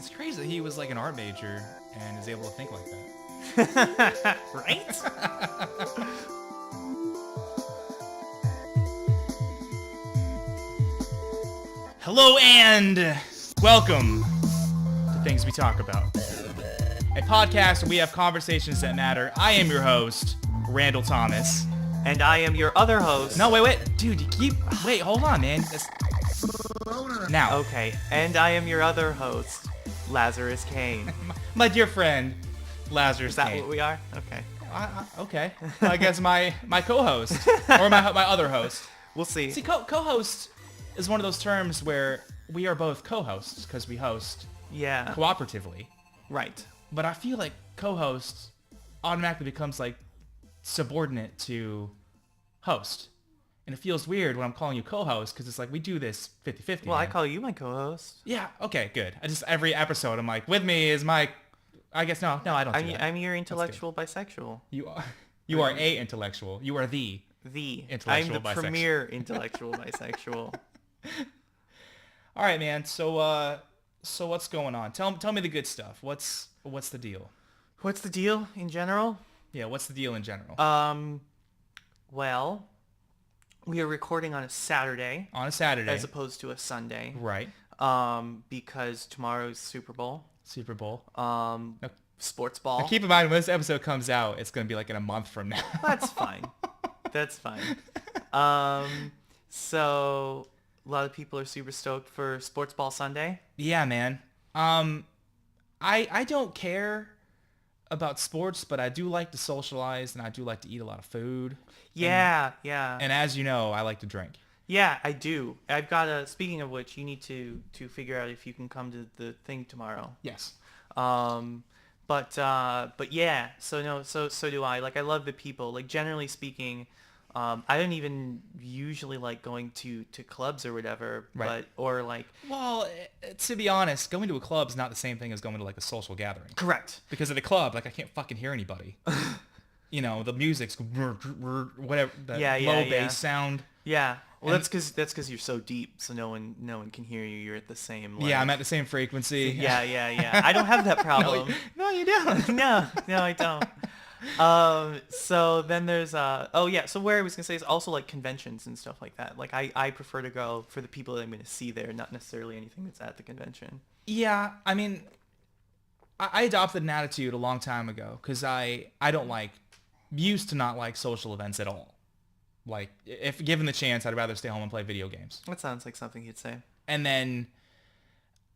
It's crazy that he was like an art major and is able to think like that. Right? Hello and welcome to Things We Talk About, a podcast where we have conversations that matter. I am your host, Randall Thomas. And I am your other host. No, wait. Dude, wait, hold on, man. Now. Okay, and I am your other host, Lazarus Kane. My dear friend, Lazarus Is that Kane. what we are? Okay. Okay. I guess my co-host, or my other host. We'll see. See, co-host is one of those terms where we are both co-hosts because we host Yeah. cooperatively. Right. But I feel like co-host automatically becomes like subordinate to host. And it feels weird when I'm calling you co-host because it's like we do this 50-50. Well, I man. call you my co-host. Yeah, okay, good. I just every episode I'm like, with me is my I guess no, I don't do that. I'm your intellectual bisexual. You are a intellectual. You are the intellectual I'm the bisexual. premier intellectual bisexual. All right, man. So what's going on? Tell me the good stuff. What's the deal? What's the deal in general? Yeah, what's the deal in general? Well, we are recording on a Saturday. On a Saturday. As opposed to a Sunday. Right. Because tomorrow's Super Bowl. Super Bowl. Sports ball. Now keep in mind, when this episode comes out, it's going to be like in a month from now. That's fine. That's fine. So a lot of people are super stoked for Sports Ball Sunday. Yeah, man. I don't care about sports, but I do like to socialize and I do like to eat a lot of food. Yeah. And as you know, I like to drink. Yeah, I do. I've got a. Speaking of which, you need to figure out if you can come to the thing tomorrow. Yes. But yeah. So do I. Like, I love the people. Like, generally speaking, I don't even usually like going to clubs or whatever. Right. Well, to be honest, going to a club is not the same thing as going to like a social gathering. Correct. Because at a club, like I can't fucking hear anybody. You know, the music's whatever, that low bass sound. Yeah. Well, that's because you're so deep, so no one can hear you. You're at the same. Like, yeah, I'm at the same frequency. Yeah. I don't have that problem. No, you don't. no, I don't. So then there's so where I was gonna say is also like conventions and stuff like that. Like I prefer to go for the people that I'm gonna see there, not necessarily anything that's at the convention. Yeah, I mean, I adopted an attitude a long time ago because I used to not like social events at all. Like, if given the chance, I'd rather stay home and play video games. That sounds like something you'd say. And then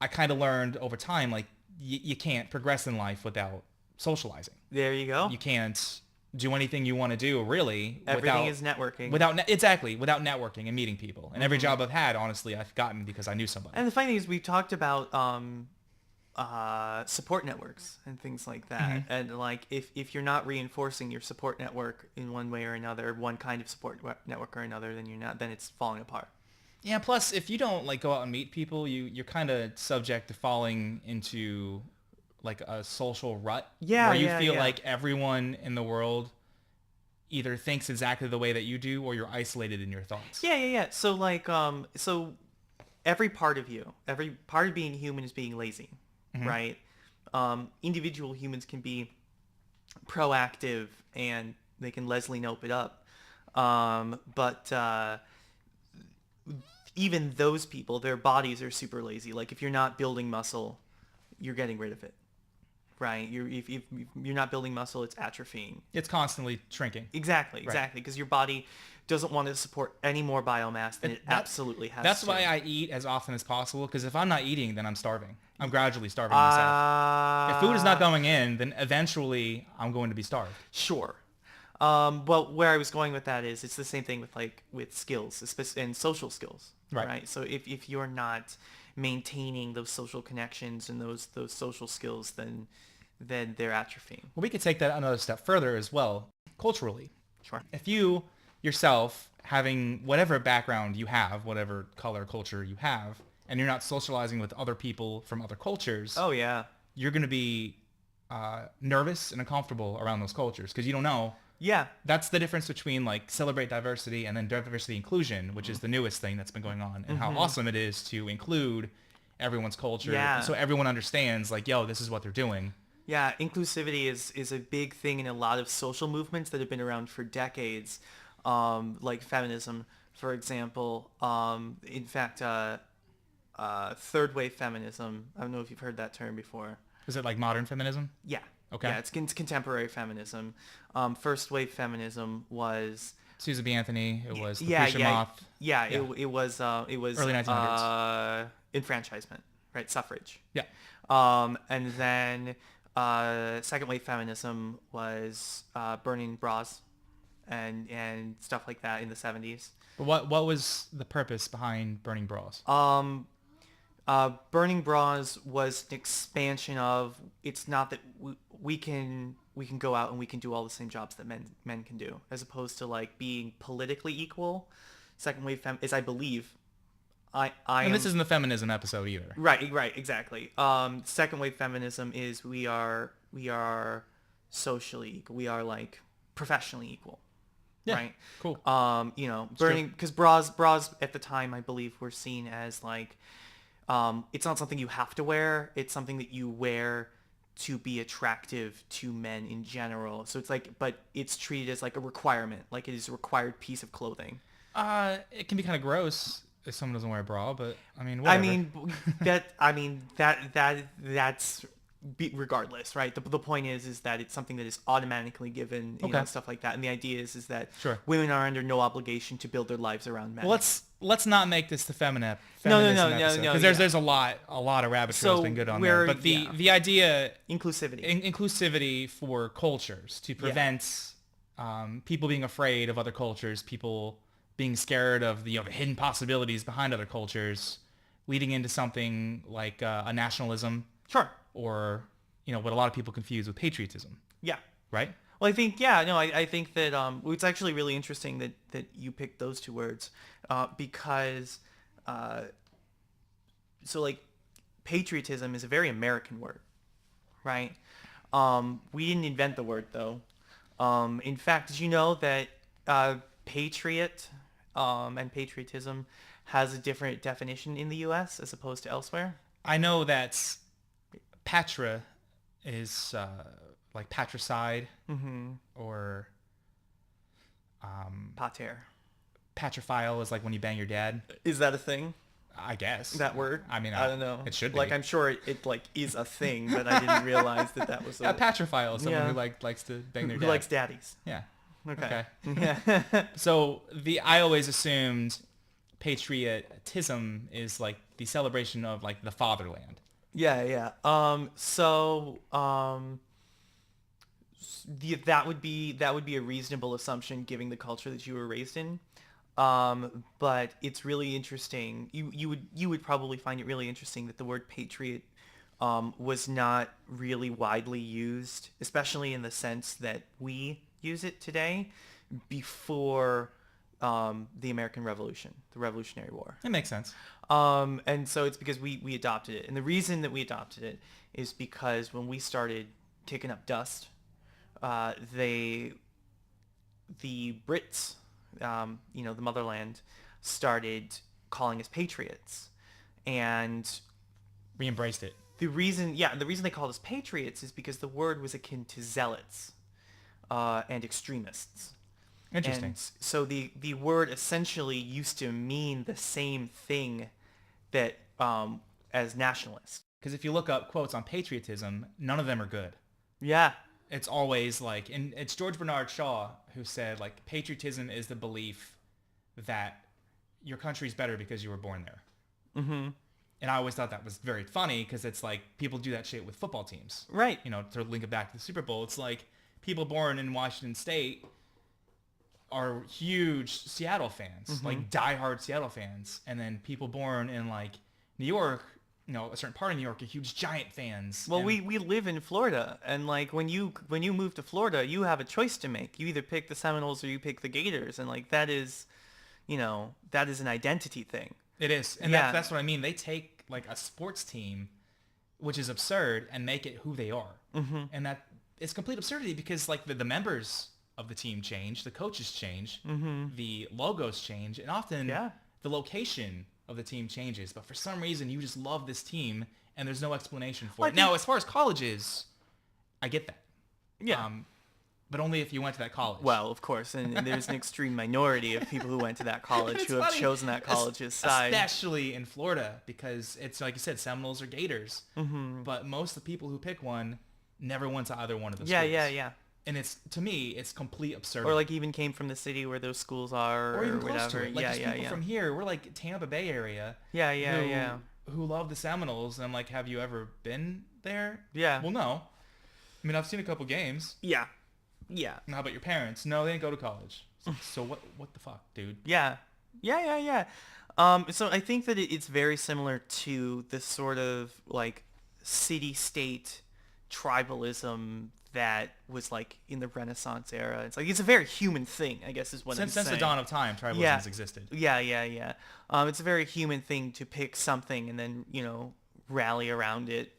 I kind of learned over time, like, you can't progress in life without socializing. There you go. You can't do anything you want to do, really. Everything is networking. Without networking and meeting people. And every job I've had, honestly, I've gotten because I knew somebody. And the funny thing is, we've talked about support networks and things like that. Mm-hmm. And like, if you're not reinforcing your support network in one way or another, one kind of support network or another, then it's falling apart. Yeah, plus if you don't like go out and meet people, you're kind of subject to falling into like a social rut. Yeah, where you feel like everyone in the world either thinks exactly the way that you do or you're isolated in your thoughts. Yeah. So like so every part of being human is being lazy. Mm-hmm. Right? Individual humans can be proactive and they can Leslie Knope it up. But even those people, their bodies are super lazy. Like, if you're not building muscle, you're getting rid of it. Right? If you're not building muscle, it's atrophying. It's constantly shrinking. Exactly. Because your body doesn't want to support any more biomass than it absolutely has That's to. why I eat as often as possible, because if I'm not eating, then I'm starving. I'm gradually starving myself. If food is not going in, then eventually I'm going to be starved. Sure. Well, where I was going with that is it's the same thing with skills, especially and social skills. Right. So if you're not maintaining those social connections and those social skills, then they're atrophying. Well, we could take that another step further as well, culturally. Sure. If you yourself, having whatever background you have, whatever color, culture you have, and you're not socializing with other people from other cultures, oh yeah, you're going to be nervous and uncomfortable around those cultures because you don't know. Yeah. That's the difference between like celebrate diversity and then diversity inclusion, which is the newest thing that's been going on, and how awesome it is to include everyone's culture. Yeah. So everyone understands, like, yo, this is what they're doing. Yeah, inclusivity is a big thing in a lot of social movements that have been around for decades, like feminism, for example. In fact, third wave feminism. I don't know if you've heard that term before. Is it like modern feminism? Yeah. Okay. Yeah, it's contemporary feminism. First wave feminism was Susan B. Anthony. It was yeah, Lucretia Moth. yeah. It was Early 1900s. Enfranchisement, right? Suffrage. Yeah. And then second wave feminism was burning bras and stuff like that in the 70s. But what was the purpose behind burning bras? Burning bras was an expansion of, it's not that we can go out and we can do all the same jobs that men can do, as opposed to like being politically equal. Second wave is, I believe, and this isn't the feminism episode either. Right, exactly. Second wave feminism is we are socially equal. We are like professionally equal. Yeah, right. Cool. Burning, because bras at the time, I believe, were seen as like, it's not something you have to wear. It's something that you wear to be attractive to men in general. So it's like, but it's treated as like a requirement, like it is a required piece of clothing. It can be kind of gross if someone doesn't wear a bra, but I mean, whatever. That's regardless, right? The point is that it's something that is automatically given, you know, stuff like that. And the idea is that women are under no obligation to build their lives around men. Well, let's not make this the feminism no, because there's a lot of rabbit trails been good on there. But the idea, inclusivity for cultures to prevent people being afraid of other cultures, people being scared of the hidden possibilities behind other cultures, leading into something like a nationalism. Sure. Or, what a lot of people confuse with patriotism. Yeah. Right? Well, I think, I think that it's actually really interesting that you picked those two words because, so like patriotism is a very American word, right? We didn't invent the word though. In fact, did you know that patriot and patriotism has a different definition in the U.S. as opposed to elsewhere? I know that patra is like patricide, or pater. Patrophile is like when you bang your dad. Is that a thing? I guess. That word? I mean, I don't know. It should be. Like, I'm sure it like is a thing, but I didn't realize that was a... A patrophile is someone who likes to bang their dad. Who likes daddies. Yeah. Okay. Yeah. So I always assumed patriotism is like the celebration of like the fatherland. Yeah. That would be a reasonable assumption given the culture that you were raised in. But it's really interesting. You would probably find it really interesting that the word patriot was not really widely used, especially in the sense that we use it today, before the American Revolution, the Revolutionary War. It makes sense. And so it's because we adopted it. And the reason that we adopted it is because when we started kicking up dust, the Brits, the motherland, started calling us patriots. And we embraced it. The reason they called us patriots is because the word was akin to zealots and extremists. Interesting. And so the word essentially used to mean the same thing that as nationalist. Because if you look up quotes on patriotism, none of them are good. Yeah. It's always like, and it's George Bernard Shaw who said, like, patriotism is the belief that your country's better because you were born there. Mm-hmm. And I always thought that was very funny because it's like people do that shit with football teams. Right. To link it back to the Super Bowl, it's like people born in Washington State are huge Seattle fans, like diehard Seattle fans. And then people born in like New York, a certain part of New York are huge giant fans. Well, we live in Florida, and like when you move to Florida, you have a choice to make. You either pick the Seminoles or you pick the Gators, and like that is an identity thing. It is. And that's what I mean. They take like a sports team, which is absurd, and make it who they are. Mm-hmm. And that it's complete absurdity because like the members of the team change, the coaches change, the logos change, and often the location of the team changes, but for some reason you just love this team and there's no explanation for Well, it. Now, as far as colleges, I get that. Yeah. But only if you went to that college. Well, of course, and there's an extreme minority of people who went to that college who have chosen that college's side. Especially in Florida, because it's like you said, Seminoles or Gators. Mm-hmm. But most of the people who pick one never went to either one of those schools. Yeah. And to me, it's complete absurdity. Or like even came from the city where those schools are, or even whatever. Close to it. Like people from here, we're like Tampa Bay area. Yeah. Who love the Seminoles, and I'm like, have you ever been there? Yeah. Well, no. I mean, I've seen a couple games. Yeah. And how about your parents? No, they didn't go to college. So what the fuck, dude? Yeah. So I think that it's very similar to the sort of like city-state tribalism that was like in the Renaissance era. It's like it's a very human thing, I guess, is what I'm saying. Since the dawn of time, tribalism has existed. Yeah. It's a very human thing to pick something and then rally around it,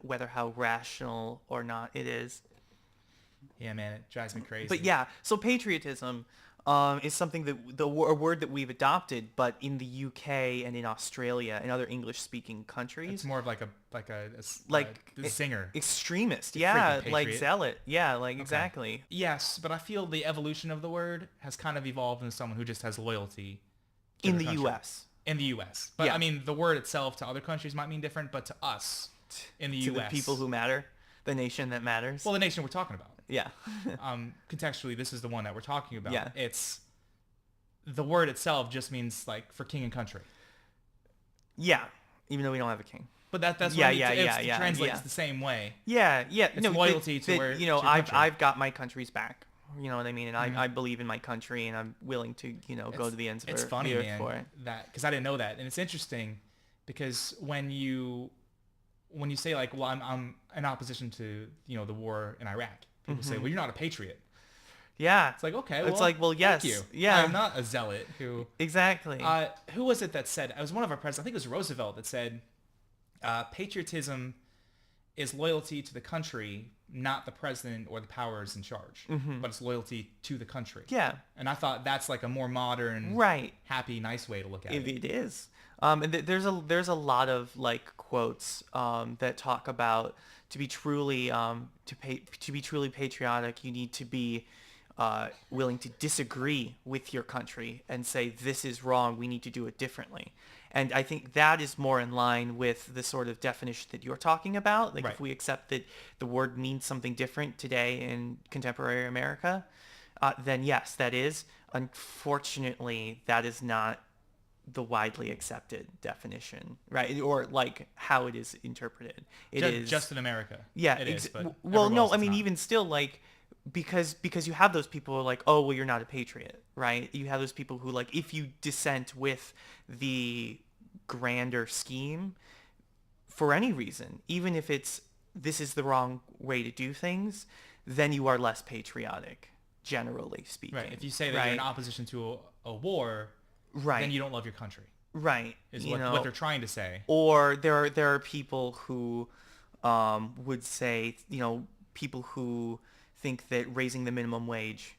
whether how rational or not it is. Yeah, man, it drives me crazy. But yeah, so patriotism is something that a word that we've adopted, but in the UK and in Australia and other English-speaking countries, it's more of like a singer, extremist, patriot. like zealot, exactly. Yes, but I feel the evolution of the word has kind of evolved into someone who just has loyalty to in the the country. U.S. In the U.S., but I mean, the word itself to other countries might mean different, but to us in the U.S., the people who matter, the nation that matters. Well, the nation we're talking about. Yeah. Contextually, this is the one that we're talking about. Yeah. It's the word itself just means like for king and country. Yeah. Even though we don't have a king. But that's what it translates the same way. Yeah. It's loyalty to where I've got my country's back. You know what I mean? And I believe in my country, and I'm willing to go to the ends of the earth for it. Because I didn't know that, and it's interesting because when you say like, well, I'm in opposition to the war in Iraq. People say, well, you're not a patriot. Yeah. It's like, okay, well, it's like, well, yes. Thank you. Yeah. I'm not a zealot who... Exactly. Who was it that said... It was one of our presidents. I think it was Roosevelt that said, patriotism is loyalty to the country, not the president or the powers in charge. Mm-hmm. But it's loyalty to the country. Yeah. And I thought that's like a more modern, happy, nice way to look at it. It is. And there's a lot of like quotes that talk about to be truly patriotic, you need to be willing to disagree with your country and say this is wrong. We need to do it differently. And I think that is more in line with the sort of definition that you're talking about. Like if we accept that the word means something different today in contemporary America, then yes, that is. Unfortunately, that is not the widely accepted definition, right? Or like how it is interpreted. It is just in America. Yeah. It is, but well, no, I mean, not. even still, like, because you have those people who are like, oh, well, you're not a patriot, right? You have those people who like, if you dissent with the grander scheme for any reason, even if this is the wrong way to do things, then you are less patriotic, generally speaking. Right. If you say that you're in opposition to a war, then you don't love your country. Right. Is what they're trying to say. Or there are people who would say, people who think that raising the minimum wage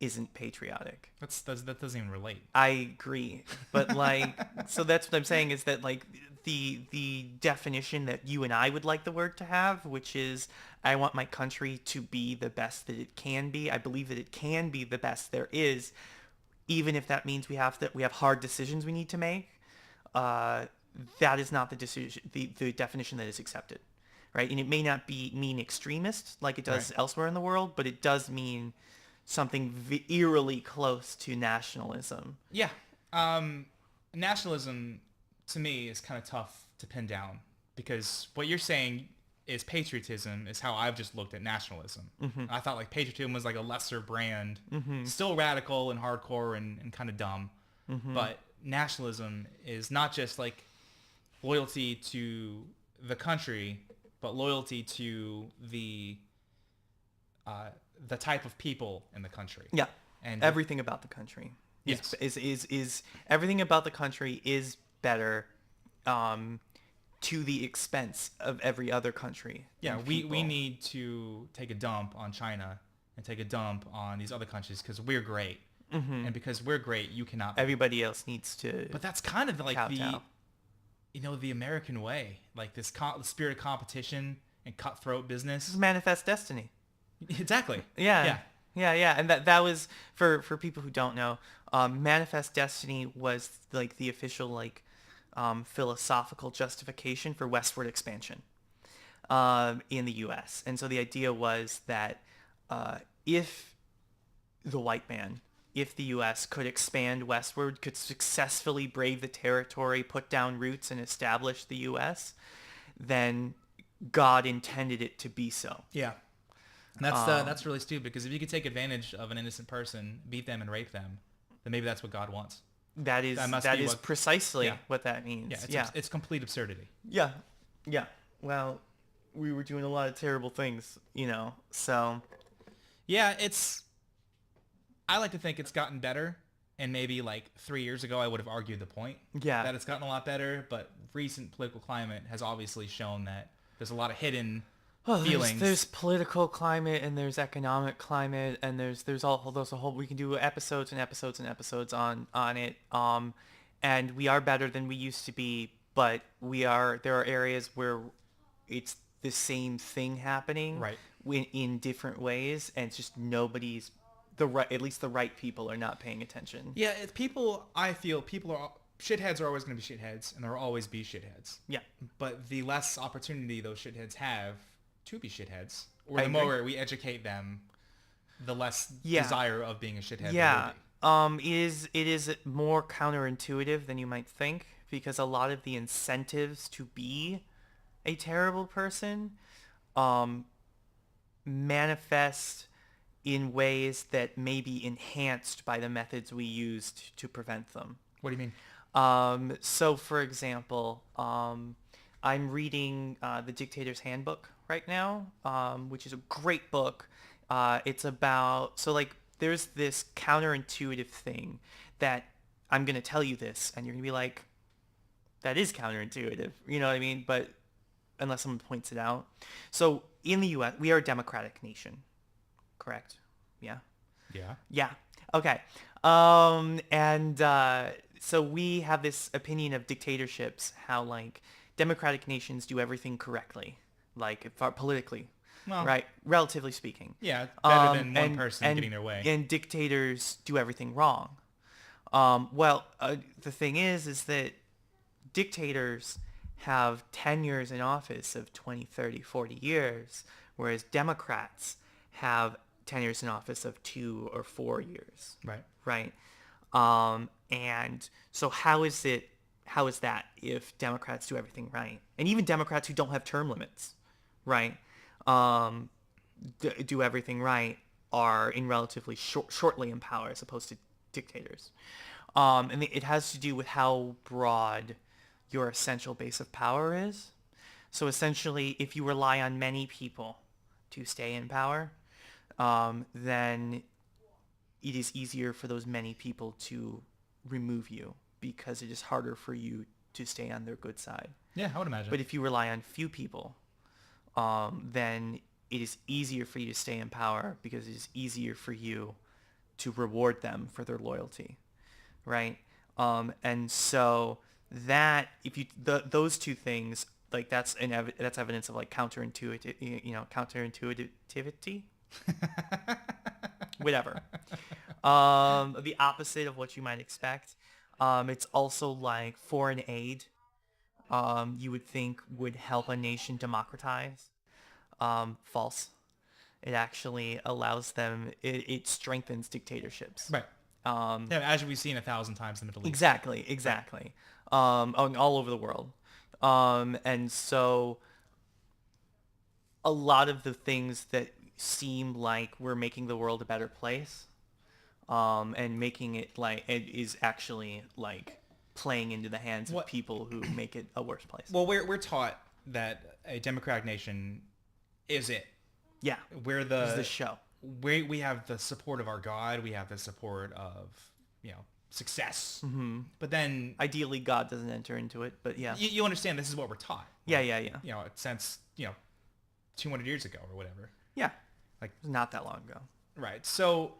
isn't patriotic. That doesn't even relate. I agree. But like, so that's what I'm saying is that like the definition that you and I would like the word to have, which is I want my country to be the best that it can be. I believe that it can be the best there is, even if that means we have hard decisions we need to make. That is not the decision, the definition that is accepted, right? And it may not mean extremist like it does elsewhere in the world, but it does mean something eerily close to nationalism. Yeah. Nationalism, to me, is kind of tough to pin down because what you're saying is patriotism is how I've just looked at nationalism. Mm-hmm. I thought like patriotism was like a lesser brand, still radical and hardcore and kind of dumb. Mm-hmm. But nationalism is not just like loyalty to the country, but loyalty to the type of people in the country. Yeah, and everything about the country is everything about the country is better to the expense of every other country. Yeah, we need to take a dump on China and take a dump on these other countries because we're great. and because we're great, you cannot be. Everybody else needs to. But that's kind of like kowtow. the American way, like this the spirit of competition and cutthroat This is business. manifest destiny. Exactly. Yeah. Yeah. And that was for people who don't know, manifest destiny was like the official like philosophical justification for westward expansion in the U.S. And so the idea was that if the white man, if the U.S. could expand westward, could successfully brave the territory, put down roots, and establish the U.S., then God intended it to be so. Yeah. And that's really stupid, because if you could take advantage of an innocent person, beat them and rape them, then maybe that's what God wants. That is precisely what that means. Yeah, it's complete absurdity. Yeah. Well, we were doing a lot of terrible things, so. Yeah, I like to think it's gotten better, and maybe like 3 years ago I would have argued the point that it's gotten a lot better, but recent political climate has obviously shown that there's a lot of hidden feelings. There's political climate, and there's economic climate, and there's a whole we can do episodes and episodes and episodes on it. And we are better than we used to be, but there are areas where it's the same thing happening in different ways, and it's just at least the right people are not paying attention. Yeah, I feel shitheads are always going to be shitheads, and there will always be shitheads. Yeah. But the less opportunity those shitheads have to be shitheads, or the more we educate them, the less desire of being a shithead. Yeah. It is more counterintuitive than you might think, because a lot of the incentives to be a terrible person manifest in ways that may be enhanced by the methods we used to prevent them. What do you mean? So, for example, I'm reading The Dictator's Handbook right now, which is a great book. It's about, there's this counterintuitive thing that I'm going to tell you this, and you're going to be like, that is counterintuitive. You know what I mean? But unless someone points it out. So in the U.S., we are a democratic nation. Correct? Yeah? Yeah. Yeah. Okay. So we have this opinion of dictatorships, how democratic nations do everything correctly, politically, right? Relatively speaking. Yeah, better than one person getting their way. And dictators do everything wrong. The thing is that dictators have tenures in office of 20, 30, 40 years, whereas Democrats have tenures in office of 2 or 4 years. Right. And so how is that if Democrats do everything right? And even Democrats who don't have term limits, right, do everything right, are in relatively shortly in power as opposed to dictators. And it has to do with how broad your essential base of power is. So essentially, if you rely on many people to stay in power, then it is easier for those many people to remove you, because it is harder for you to stay on their good side. Yeah, I would imagine. But if you rely on few people, then it is easier for you to stay in power, because it is easier for you to reward them for their loyalty, right? And so that, if you those two things, that's evidence of counterintuitivity. Whatever. The opposite of what you might expect. It's also foreign aid. You would think would help a nation democratize. False. It actually allows them. It strengthens dictatorships. Right. As we've seen 1,000 times in the Middle East. Exactly. All over the world. And so a lot of the things that seem like we're making the world a better place, and making it it is actually playing into the hands of people who make it a worse place. Well, we're taught that a democratic nation is it. Yeah. We're this is the show. We have the support of our God. We have the support of success. Mm-hmm. But then ideally God doesn't enter into it. But yeah, you understand this is what we're taught. Yeah. Since 200 years ago or whatever. Yeah. Not that long ago. Right. So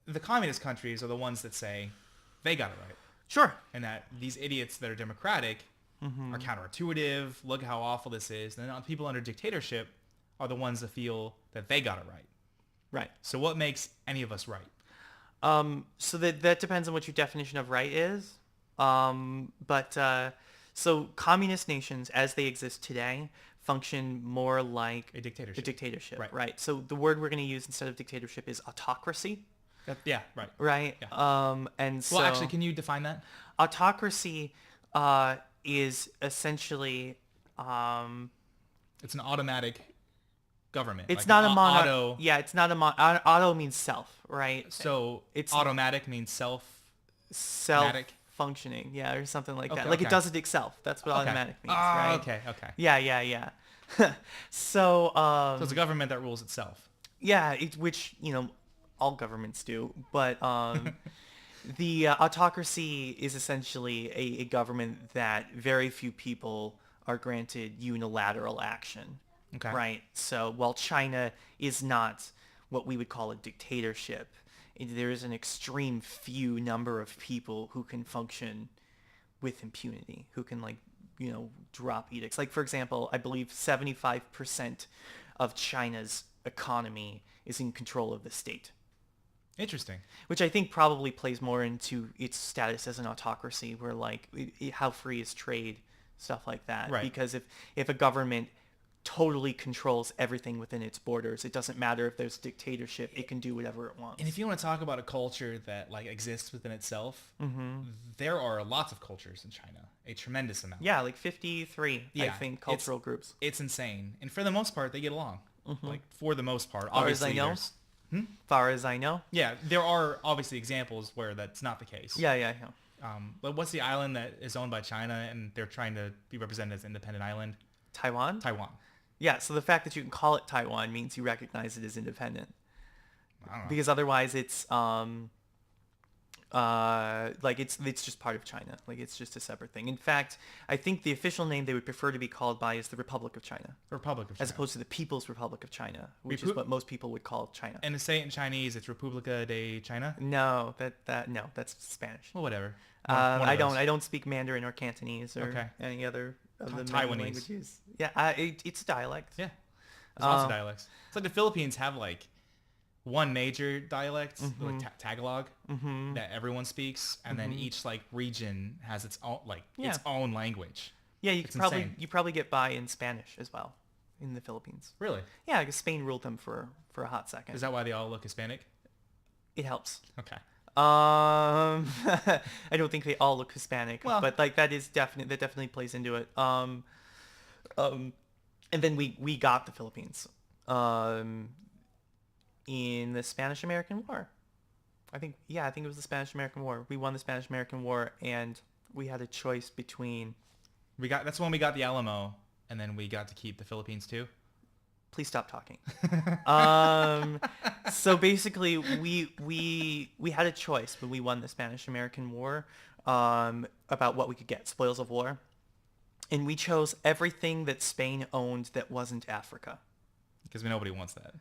the communist countries are the ones that say they got it right, Sure. and that these idiots that are democratic are counterintuitive. Look at how awful this is. And then people under dictatorship are the ones that feel that they got it right. Right. So what makes any of us right? So that depends on what your definition of right is. So communist nations, as they exist today, function more like A dictatorship. A dictatorship, Right. right? So the word we're going to use instead of dictatorship is autocracy, Yeah, right. right? Yeah. And so Well, actually, can you define that? autocracy is essentially It's an automatic government. it's like not an a mono. auto. Yeah, it's not a auto means self, right? So It's- automatic means self. Self-functioning, yeah, or something like that. Okay, Like okay. it does it itself. That's what Okay. automatic means, right? Okay. Yeah. So, So it's a government that rules itself. yeah, which, all governments do. But the autocracy is essentially a government that very few people are granted unilateral action. Okay. Right? So while China is not what we would call a dictatorship, there is an extreme few number of people who can function with impunity, who can drop edicts. Like, for example, I believe 75% of China's economy is in control of the state, Interesting. which I think probably plays more into its status as an autocracy, where how free is trade, stuff like that. Right. Because if a government totally controls everything within its borders, it doesn't matter if there's dictatorship, it can do whatever it wants. And if you want to talk about a culture that exists within itself, there are lots of cultures in China, a tremendous amount. Yeah, like 53, I Yeah, think, cultural groups. It's insane, and for the most part, they get along. For the most part, Far as I obviously, know. there's- Far as I know. yeah, there are obviously examples where that's not the case. Yeah. But what's the island that is owned by China and they're trying to be represented as an independent island? Taiwan? Taiwan. Yeah, so the fact that you can call it Taiwan means you recognize it as independent. I don't know. Because otherwise it's it's just part of China. Like, it's just a separate thing. In fact, I think the official name they would prefer to be called by is the Republic of China, The Republic of China. as opposed to the People's Republic of China, which is what most people would call China. And to say it in Chinese, it's República de China. No, no, that's Spanish. Well, whatever. I don't speak Mandarin or Cantonese or Okay. any other of the Taiwanese. many languages. Yeah, it's a dialect. Yeah. There's lots of dialects. It's like the Philippines have one major dialect, Tagalog, that everyone speaks, and then each region has its own its own language. Yeah, It's insane. you probably get by in Spanish as well in the Philippines. Really? Yeah, because Spain ruled them for a hot second. Is that why they all look Hispanic? It helps. Okay. I don't think they all look Hispanic, Well- but that definitely plays into it. And then we got the Philippines in the Spanish-American War. I think it was the Spanish-American War. We won the Spanish-American War, and we had a choice between. That's when we got the Alamo, and then we got to keep the Philippines too. Please stop talking. So basically, we had a choice when we won the Spanish-American War about what we could get, spoils of war. And we chose everything that Spain owned that wasn't Africa. Because nobody wants that.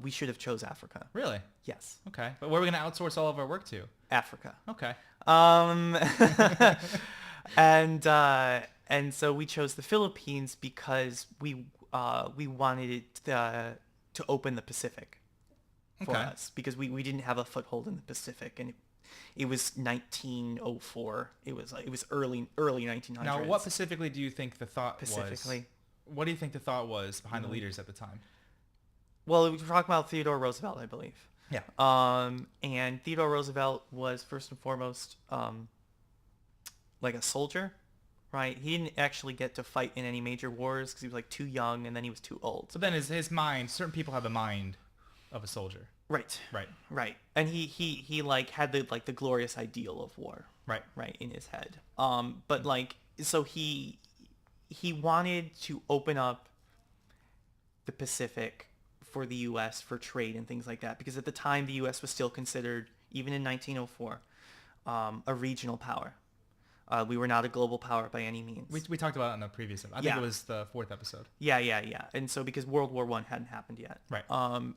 We should have chose Africa. Really? Yes. Okay. But where are we going to outsource all of our work to? Africa. Okay. And so we chose the Philippines because we wanted it to open the Pacific for Okay. us, because we didn't have a foothold in the Pacific, and it was 1904. It was early 1900s. Now, what specifically do you think the thought Specifically? was? What do you think the thought was behind the leaders at the time? Well, we're talking about Theodore Roosevelt, I believe. Yeah. And Theodore Roosevelt was first and foremost like a soldier, right? He didn't actually get to fight in any major wars because he was too young, and then he was too old. So then his mind, certain people have the mind of a soldier. Right. Right. Right. And he had the glorious ideal of war. Right. Right, in his head. But so he wanted to open up the Pacific for the U.S. for trade and things like that, because at the time the U.S. was still considered, even in 1904, a regional power. We were not a global power by any means. We talked about it in the previous episode. I think it was the 4th episode. Yeah. And so because World War I hadn't happened yet. Right.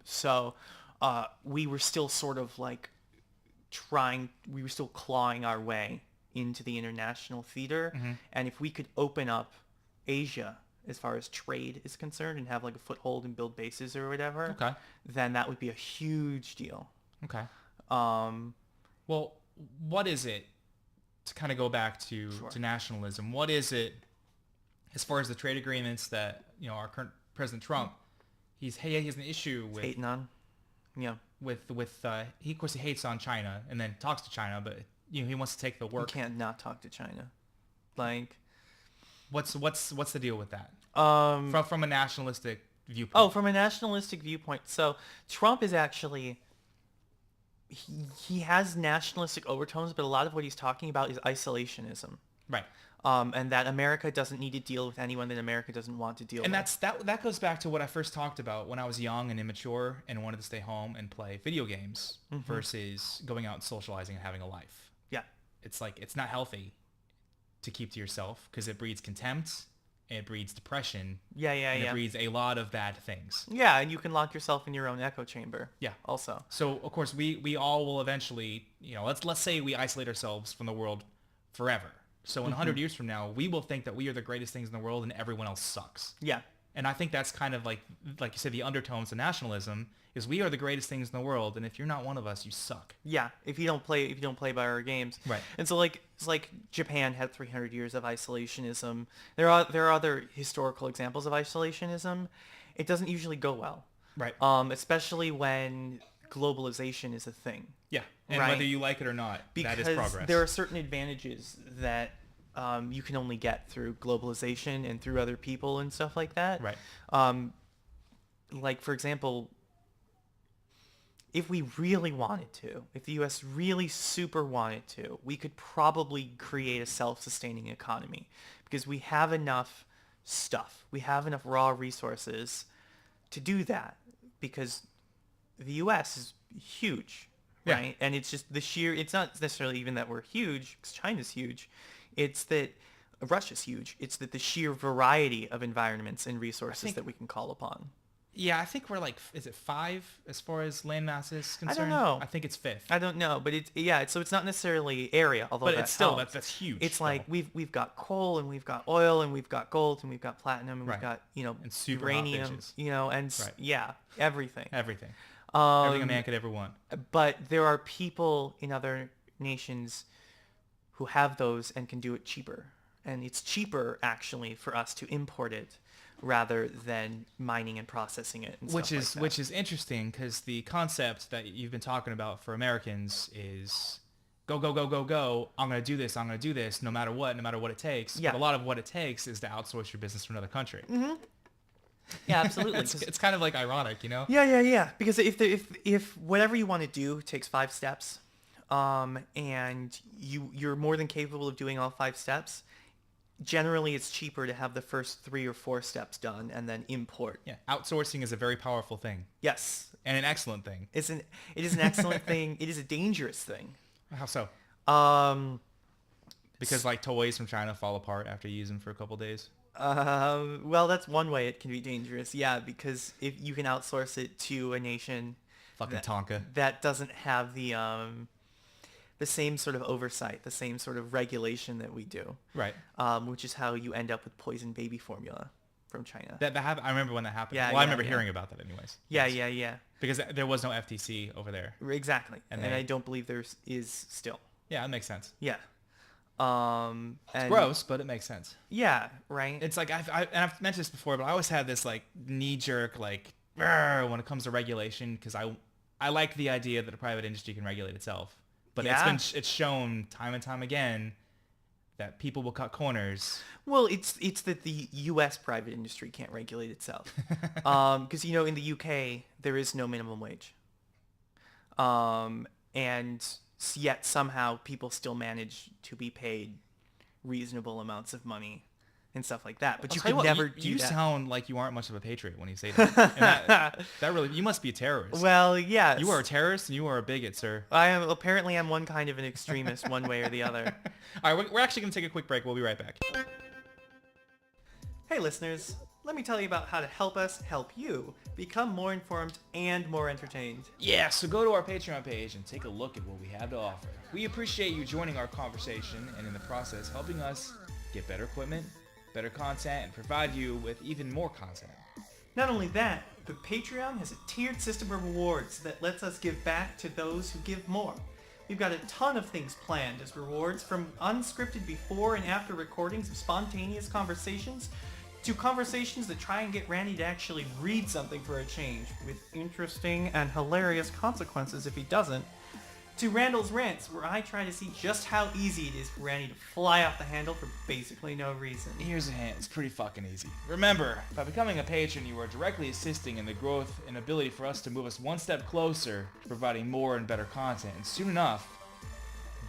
So we were still sort of we were still clawing our way into the international theater. And if we could open up Asia as far as trade is concerned and have like a foothold and build bases or whatever, Okay. then that would be a huge deal. Okay. Um, Well, what is it, to kind of go back to nationalism, what is it as far as the trade agreements that, our current President Trump, he has an issue with hating on? Yeah. He of course he hates on China and then talks to China, but he wants to take the work. You can't not talk to China. Like, what's the deal with that? Um, From a nationalistic viewpoint. Oh, from a nationalistic viewpoint. So Trump is actually, he has nationalistic overtones, but a lot of what he's talking about is isolationism. Right. And that America doesn't need to deal with anyone that America doesn't want to deal with. And that goes back to what I first talked about when I was young and immature and wanted to stay home and play video games versus going out and socializing and having a life. Yeah. It's like, it's not healthy to keep to yourself because it breeds contempt, it breeds depression. Yeah. It breeds a lot of bad things. Yeah, and you can lock yourself in your own echo chamber. Yeah. Also. So of course we all will eventually, let's say we isolate ourselves from the world forever. So in 100 years from now, we will think that we are the greatest things in the world and everyone else sucks. Yeah. And I think that's kind of like you said, the undertones of nationalism is we are the greatest things in the world, and if you're not one of us, you suck. Yeah, if you don't play by our games. Right. And so it's like Japan had 300 years of isolationism. There are other historical examples of isolationism. It doesn't usually go well. Right. Especially when globalization is a thing. Yeah. And whether you like it or not, that is progress. Because there are certain advantages that you can only get through globalization and through other people and stuff like that. Right. Like, for example, if we really wanted to, if the U.S. really super wanted to, we could probably create a self-sustaining economy because we have enough stuff. We have enough raw resources to do that because the U.S. is huge, right? And it's just it's not necessarily even that we're huge because China's huge. It's that Russia's huge. It's that the sheer variety of environments and resources that we can call upon. Yeah, I think we're is it 5 as far as land mass is concerned? I don't know. I think it's 5th. I don't know, but so it's not necessarily area, although but it's still that's huge. It's like we've got coal and we've got oil and we've got gold and we've got platinum and we've got and super uranium, everything. Everything a man could ever want. But there are people in other nations who have those and can do it cheaper, and it's cheaper actually for us to import it rather than mining and processing it and which is interesting because the concept that you've been talking about for Americans is go, go, go, go, go. I'm going to do this no matter what it takes. Yeah. But a lot of what it takes is to outsource your business to another country. Mm-hmm. Yeah, absolutely. it's kind of like ironic, Yeah. Because if whatever you want to do takes 5 steps, and you're more than capable of doing all 5 steps, generally it's cheaper to have the first 3 or 4 steps done and then import. Yeah, outsourcing is a very powerful thing. Yes. And an excellent thing. It is an excellent thing. It is a dangerous thing. How so? Because toys from China fall apart after you use them for a couple days. Well, that's one way it can be dangerous. Yeah, because if you can outsource it to a nation Tonka that doesn't have the same sort of oversight, the same sort of regulation that we do. Right. Which is how you end up with poison baby formula from China. I remember when that happened. Yeah, I remember hearing about that anyways. Yeah. Because there was no FTC over there. Exactly. And I don't believe there is still. Yeah, it makes sense. Yeah. It's gross, but it makes sense. Yeah, right. It's like I've mentioned this before, but I always had this knee jerk when it comes to regulation because I like the idea that a private industry can regulate itself. But it's shown time and time again that people will cut corners. Well, it's that the U.S. private industry can't regulate itself. Because, in the UK, there is no minimum wage. And yet somehow people still manage to be paid reasonable amounts of money and stuff like that. But you could never do that. You sound like you aren't much of a patriot when you say that. that really, you must be a terrorist. Well, yes. You are a terrorist and you are a bigot, sir. Apparently I'm one kind of an extremist one way or the other. All right, we're actually going to take a quick break. We'll be right back. Hey listeners, let me tell you about how to help us help you become more informed and more entertained. Yeah, so go to our Patreon page and take a look at what we have to offer. We appreciate you joining our conversation and in the process helping us get better equipment, better content, and provide you with even more content. Not only that, the Patreon has a tiered system of rewards that lets us give back to those who give more. We've got a ton of things planned as rewards, from unscripted before and after recordings of spontaneous conversations to conversations that try and get Randy to actually read something for a change, with interesting and hilarious consequences if he doesn't, to Randall's Rants, where I try to see just how easy it is for Randy to fly off the handle for basically no reason. Here's a hint, it's pretty fucking easy. Remember, by becoming a patron, you are directly assisting in the growth and ability for us to move us one step closer to providing more and better content, and soon enough,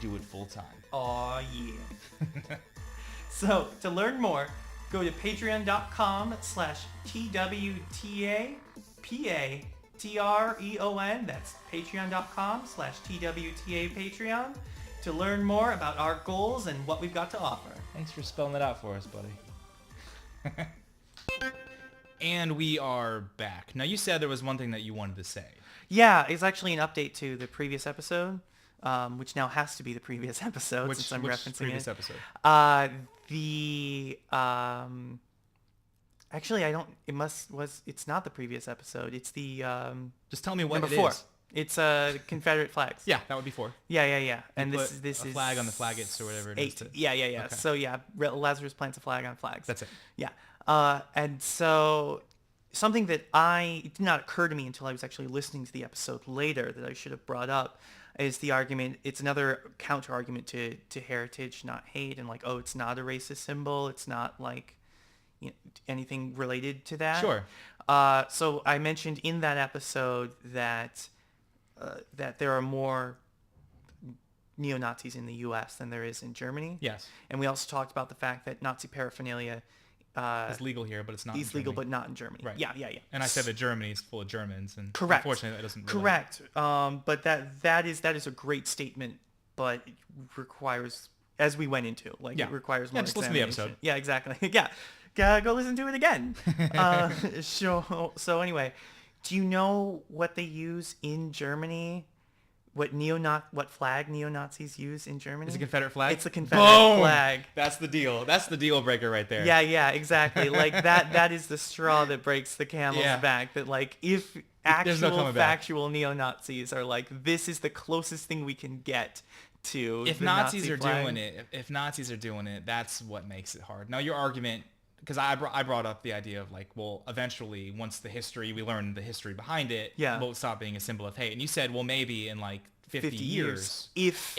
do it full time. Aw, yeah. So, to learn more, go to patreon.com/TWTAPATREON. That's patreon.com/TWTA Patreon to learn more about our goals and what we've got to offer. Thanks for spelling that out for us, buddy. And we are back. Now, you said there was one thing that you wanted to say. Yeah, it's actually an update to the previous episode, which now has to be the previous episode since I'm referencing previous it. episode? Actually, I don't. It's not the previous episode. It's the Just tell me what number it 4. is. It's Confederate flags. Yeah, that would be 4. Yeah. And You this put is a flag on the flaggets or whatever it is 8. to- Yeah. Okay. So yeah, Lazarus plants a flag on flags. That's it. Yeah. And so something that it did not occur to me until I was actually listening to the episode later that I should have brought up is the argument. It's another counter argument to heritage, not hate, and like, oh, it's not a racist symbol. It's not like, you know, anything related to that. Sure. So I mentioned in that episode that there are more neo-Nazis in the U.S. than there is in Germany. Yes. And we also talked about the fact that Nazi paraphernalia It's legal here, but it's not. is legal, but not in Germany. Right. Yeah. And I said that Germany is full of Germans, and Correct. unfortunately, that doesn't. Really... Correct. But that is a great statement, but it requires, as we went into, like, it requires more. Just listen to the episode. Yeah, exactly. Yeah, go listen to it again. So anyway, do you know what they use in Germany? What flag neo-Nazis use in Germany? It's a Confederate flag? It's a Confederate flag. That's the deal. That's the deal breaker right there. Yeah, exactly. Like that is the straw that breaks the camel's back. That like if actual factual neo-Nazis are like, this is the closest thing we can get to if the Nazis Nazi are flag. doing it, if Nazis are doing it, that's what makes it hard. Now your argument, because I brought up the idea of like, well, eventually once we learn the history behind it, won't stop being a symbol of hate. And you said, well, maybe in like 50 years, if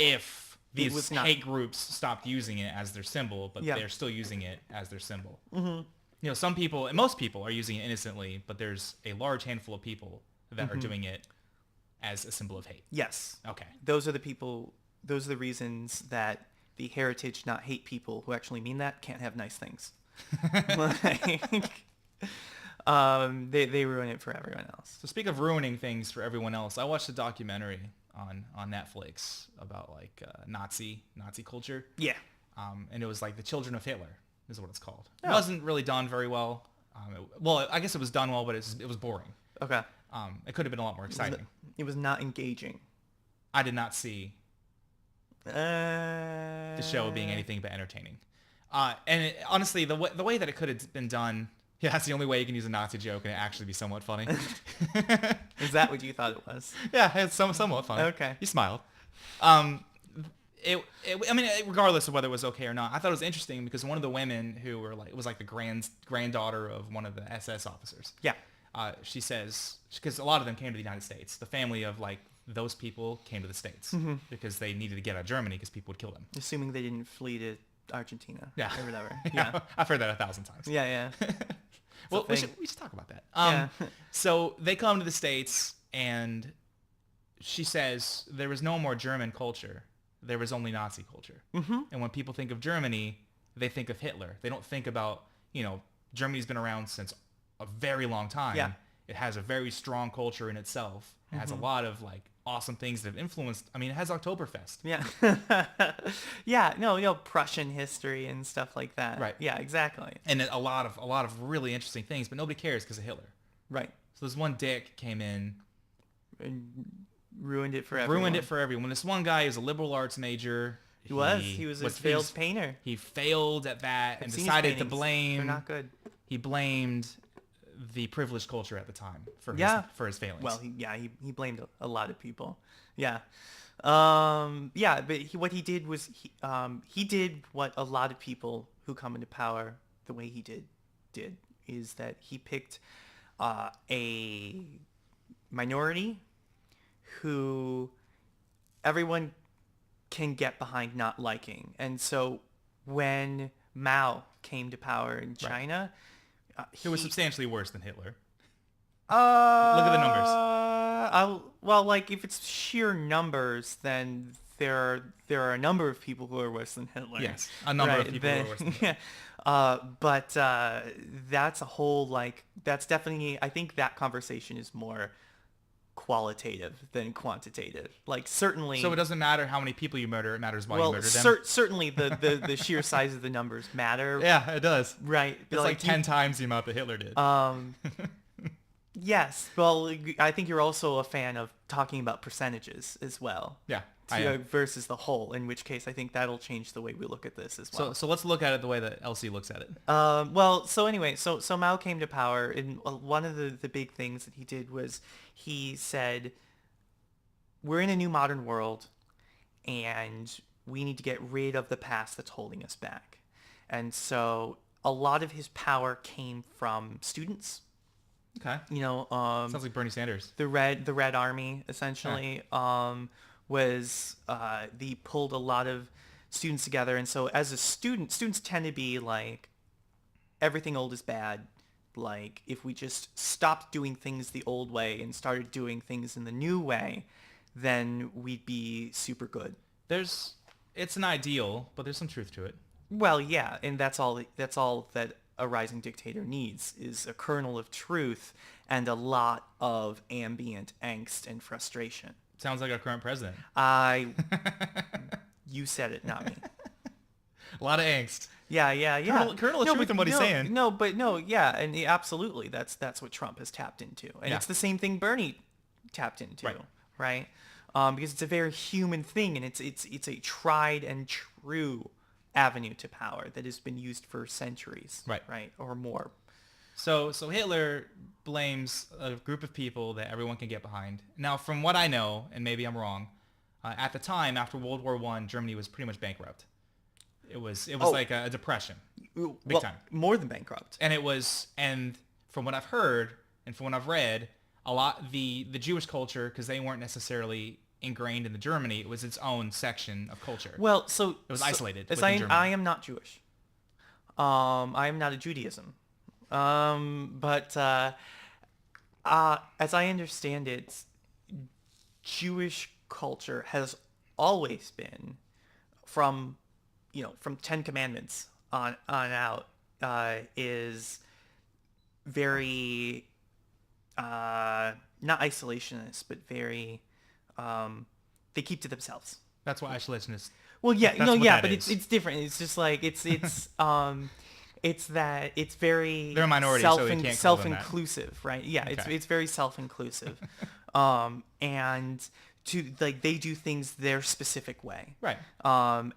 these hate groups stopped using it as their symbol, but they're still using it as their symbol. Mm-hmm. You know, some people and most people are using it innocently, but there's a large handful of people that are doing it as a symbol of hate. Yes. Okay. Those are the people. Those are the reasons that the heritage, not hate people who actually mean that can't have nice things. They ruin it for everyone else. So speak of ruining things for everyone else, I watched a documentary on Netflix about like Nazi culture. Yeah. And it was like The Children of Hitler is what it's called. It wasn't really done very well. I guess it was done well, but it was boring. Okay. It could have been a lot more exciting. It was not engaging. I did not see the show being anything but entertaining. And honestly, the way that it could have been done, that's the only way you can use a Nazi joke and it actually be somewhat funny. Is that what you thought it was? Yeah, it's somewhat funny. Okay. You smiled. Regardless of whether it was okay or not, I thought it was interesting because one of the women who were like, it was like the granddaughter of one of the SS officers. Yeah. She says, because a lot of them came to the United States. The family of like those people came to the States because they needed to get out of Germany because people would kill them. Assuming they didn't flee to Argentina. Yeah. Or whatever. Yeah. I've heard that 1,000 times. Yeah. Well, we should talk about that. So they come to the States and she says there was no more German culture. There was only Nazi culture. Mm-hmm. And when people think of Germany, they think of Hitler. They don't think about, Germany's been around since a very long time. Yeah. It has a very strong culture in itself. It has a lot of like awesome things that have influenced. I mean, it has Oktoberfest. Yeah. Yeah, no, Prussian history and stuff like that. Right. Yeah, exactly. And a lot of really interesting things, but nobody cares because of Hitler. Right. So this one dick came in, And ruined it for everyone. ruined it for everyone. This one guy is a liberal arts major. He was a failed painter. He failed at that and I've seen his decided to paintings. blame. They're not good. He blamed the privileged culture at the time for his failings. Well, he blamed a lot of people. Yeah. But what he did was he did what a lot of people who come into power the way he did is that he picked a minority who everyone can get behind not liking. And so when Mao came to power in China, it was substantially worse than Hitler. Look at the numbers. If it's sheer numbers, then there are a number of people who are worse than Hitler. Yes, a number of people who are worse than Hitler. But that's a whole that's definitely, I think that conversation is more qualitative than quantitative. Certainly. So it doesn't matter how many people you murder; it matters why you murder them. Certainly the sheer size of the numbers matter. Yeah, it does. Right. It's like 10 times the amount that Hitler did. Yes. Well, I think you're also a fan of talking about percentages as well. Yeah. Versus the whole, in which case I think that'll change the way we look at this as well. So let's look at it the way that LC looks at it. So Mao came to power, and one of the big things that he did was he said, we're in a new modern world, and we need to get rid of the past that's holding us back. And so a lot of his power came from students. Okay. Sounds like Bernie Sanders. The Red Army, essentially. They pulled a lot of students together. And so as a student, students tend to be like, everything old is bad. Like, if we just stopped doing things the old way and started doing things in the new way, then we'd be super good. It's an ideal, but there's some truth to it. Well, yeah, and that's all that a rising dictator needs is a kernel of truth and a lot of ambient angst and frustration. Sounds like our current president. You said it, not me. A lot of angst. Yeah. Kernel of truth in what he's saying. And absolutely, that's what Trump has tapped into, and it's the same thing Bernie tapped into, right? Because it's a very human thing, and it's a tried and true avenue to power that has been used for centuries, right, or more. So Hitler blames a group of people that everyone can get behind. Now, from what I know, and maybe I'm wrong, at the time after World War I, Germany was pretty much bankrupt. It was like a depression, big time, more than bankrupt. And from what I've heard and from what I've read, a lot the Jewish culture, because they weren't necessarily ingrained in the Germany, it was its own section of culture. Well, it was isolated. I am not Jewish. I am not a Judaism. But as I understand it, Jewish culture has always been from 10 Commandments on out, is very, not isolationist, but very, they keep to themselves. That's what isolationists. Well, yeah, but is. it's different. It's just like, it's that it's very they're a minority, so we can't self-inclusive, right? Yeah, okay. It's very self-inclusive, and they do things their specific way, right?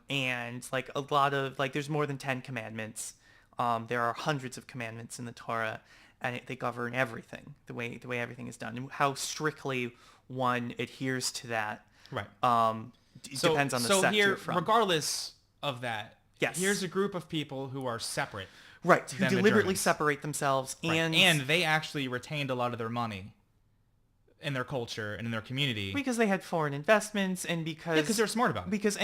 And like a lot of there's more than 10 commandments. There are hundreds of commandments in the Torah, and they govern everything, the way everything is done, and how strictly one adheres to that. Right. Depends on the sect you're from. Regardless of that. Yes. Here's a group of people who are separate. Right, who deliberately separate themselves. Right. And they actually retained a lot of their money in their culture and in their community. Because they had foreign investments, and because they're smart about it. Because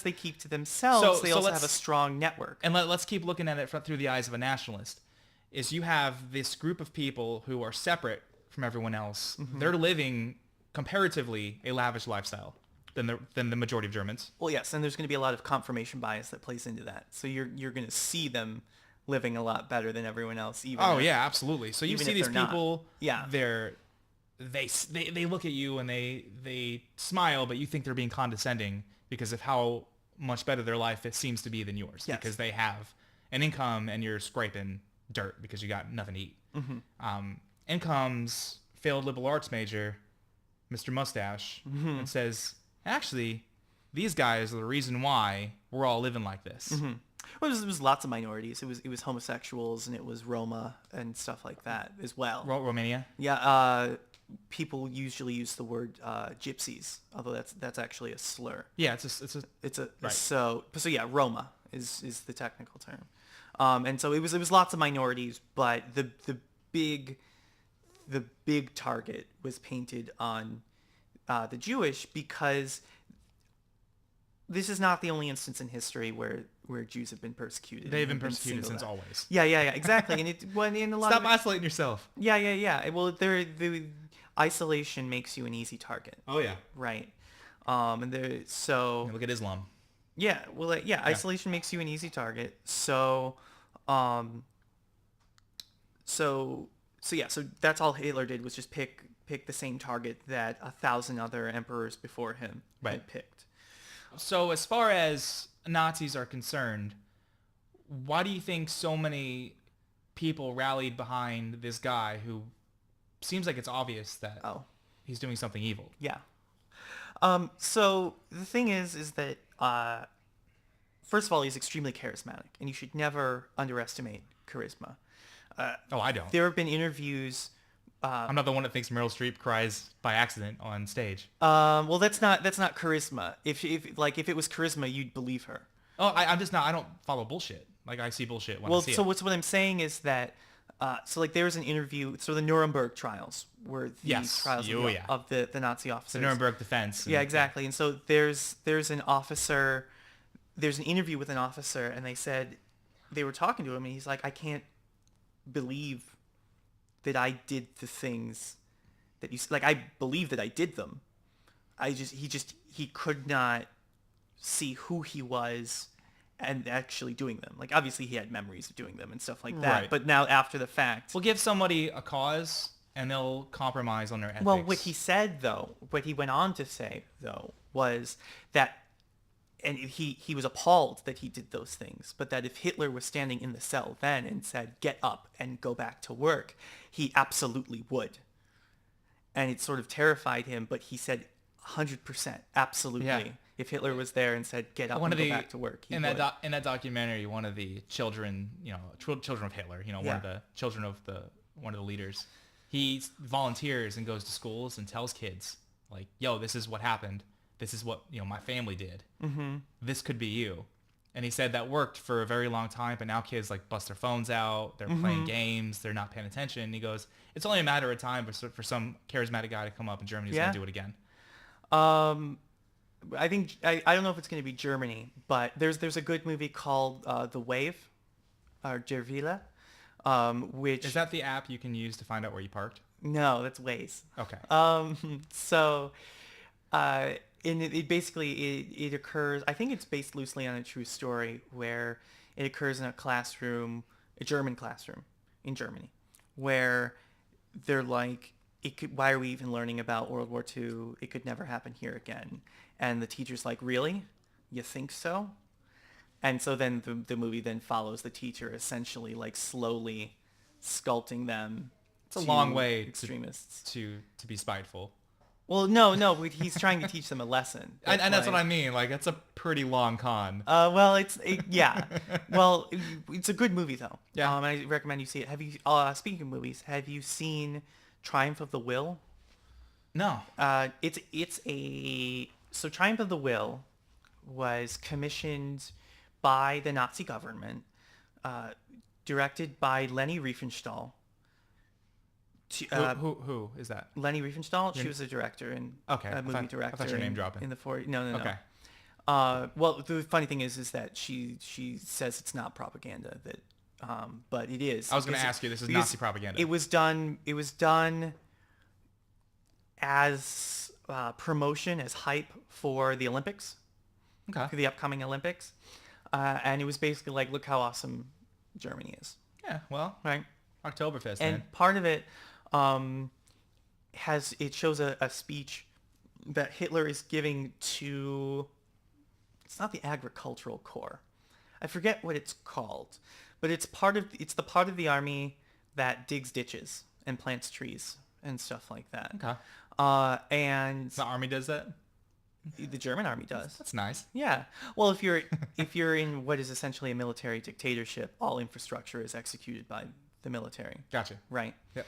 they keep to themselves, they also have a strong network. And let's keep looking at it through the eyes of a nationalist. Is you have this group of people who are separate from everyone else. Mm-hmm. They're living comparatively a lavish lifestyle than the majority of Germans. Well, yes, and there's going to be a lot of confirmation bias that plays into that. So you're going to see them living a lot better than everyone else. Even Oh if, yeah, absolutely. So you even see if these they're not. people, Yeah. they look at you and they smile, but you think they're being condescending because of how much better their life it seems to be than yours. Yes. Because they have an income and you're scraping dirt because you got nothing to eat. In comes failed liberal arts major, Mr. Mustache, and says, actually, these guys are the reason why we're all living like this. Well, it was lots of minorities. It was homosexuals and it was Roma and stuff like that as well. Romania? Yeah. People usually use the word gypsies, although that's actually a slur. Yeah, right. So yeah, Roma is the technical term. And so it was lots of minorities, but the big target was painted on the Jewish, because this is not the only instance in history where Jews have been persecuted. They've been persecuted since always. Yeah, exactly. And in a lot Stop isolating yourself. Yeah. Well, the isolation makes you an easy target. Oh yeah. Right. And Look at Islam. Yeah. Well, isolation makes you an easy target. So that's all Hitler did, was just pick the same target that 1,000 other emperors before him had picked. So as far as Nazis are concerned, why do you think so many people rallied behind this guy who seems like it's obvious that he's doing something evil? Yeah. So the thing is that first of all, he's extremely charismatic, and you should never underestimate charisma. I don't. There have been interviews. I'm not the one that thinks Meryl Streep cries by accident on stage. Well, that's not charisma. If it was charisma, you'd believe her. Oh, I'm just not. I don't follow bullshit. Like, I see bullshit when I see it. What I'm saying is that there was an interview. So the Nuremberg trials were the trials of the Nazi officers. The Nuremberg defense. Yeah, exactly. And so there's an officer. There's an interview with an officer, and they were talking to him, and he's like, I can't believe that I did the things that you like. I believe that I did them. He could not see who he was and actually doing them. Like, obviously he had memories of doing them and stuff like that. Right. But now after the fact, we'll give somebody a cause and they'll compromise on their ethics. Well, what he went on to say though was that, and he was appalled that he did those things, but that if Hitler was standing in the cell then and said, get up and go back to work, he absolutely would. And it sort of terrified him, but he said 100%, absolutely. Yeah. If Hitler was there and said, get up and go back to work, he would. In that documentary, one of the children, children of Hitler, one of the children of one of the leaders, he volunteers and goes to schools and tells kids, like, yo, this is what happened. This is what, my family did. Mm-hmm. This could be you. And he said that worked for a very long time, but now kids like bust their phones out. They're playing games. They're not paying attention. And he goes, it's only a matter of time for some charismatic guy to come up in Germany who's going to do it again. I think, I don't know if it's going to be Germany, but there's a good movie called The Wave, or Der Wille, which... Is that the app you can use to find out where you parked? No, that's Waze. Okay. And it occurs, I think it's based loosely on a true story, where it occurs in a German classroom in Germany, where they're like, why are we even learning about World War II? It could never happen here again. And the teacher's like, really? You think so? And so then the movie then follows the teacher essentially like slowly sculpting them. It's a long way extremists to be spiteful. Well, no, he's trying to teach them a lesson. And that's what I mean. Like, it's a pretty long con. Well, it's a good movie though. Yeah. I recommend you see it. Have you? Speaking of movies, have you seen Triumph of the Will? No. So Triumph of the Will was commissioned by the Nazi government, directed by Leni Riefenstahl. Who is that? Leni Riefenstahl. She was a director and a movie director. I thought your name dropping. In the 40s. No. Okay. Well, the funny thing is that she says it's not propaganda, but it is. I was going to ask you, this is Nazi propaganda. It was done as promotion, as hype for the Olympics. Okay. For the upcoming Olympics, and it was basically like, look how awesome Germany is. Yeah, well, Right. Oktoberfest, And man. part of it shows a speech that Hitler is giving to, it's not the agricultural corps. I forget what it's called, but it's the part of the army that digs ditches and plants trees and stuff like that. Okay. And The army does that? the German army does. That's nice. Yeah. Well, if you're in what is essentially a military dictatorship, all infrastructure is executed by the military. Gotcha. Right. Yep.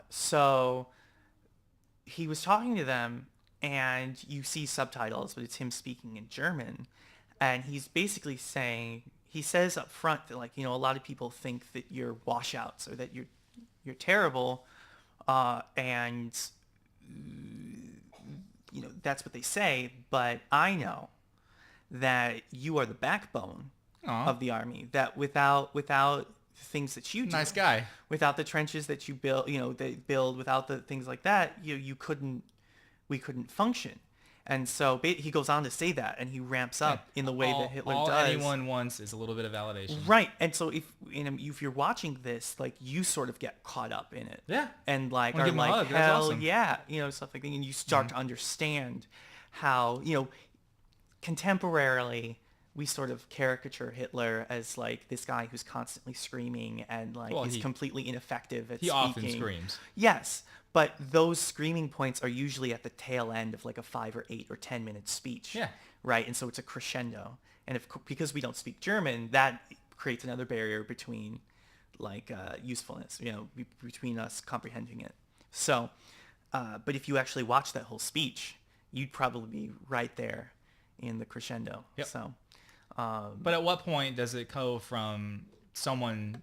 So he was talking to them, and you see subtitles, but it's him speaking in German, and he's basically saying, he says up front that, like, a lot of people think that you're washouts or that you're terrible, and that's what they say, but I know that you are the backbone Aw. of the army, that without the things that you do, Nice guy. without the trenches that you build, they build, without the things like that, we couldn't function. And so he goes on to say that, and he ramps up in the way that Hitler all does. anyone wants is a little bit of validation. Right. And so if you're watching this, like, you sort of get caught up in it. Yeah. And like, Wanna are give him a like, hug. That's hell awesome. yeah, stuff like that. And you start to understand how, contemporarily we sort of caricature Hitler as like this guy who's constantly screaming and like is completely ineffective at He speaking. often screams. Yes. But those screaming points are usually at the tail end of like a 5 or 8 or 10 minute speech. Yeah. Right. And so it's a crescendo. And because we don't speak German, that creates another barrier between like usefulness, between us comprehending it. So, but if you actually watch that whole speech, you'd probably be right there in the crescendo. Yep. So, but at what point does it go from someone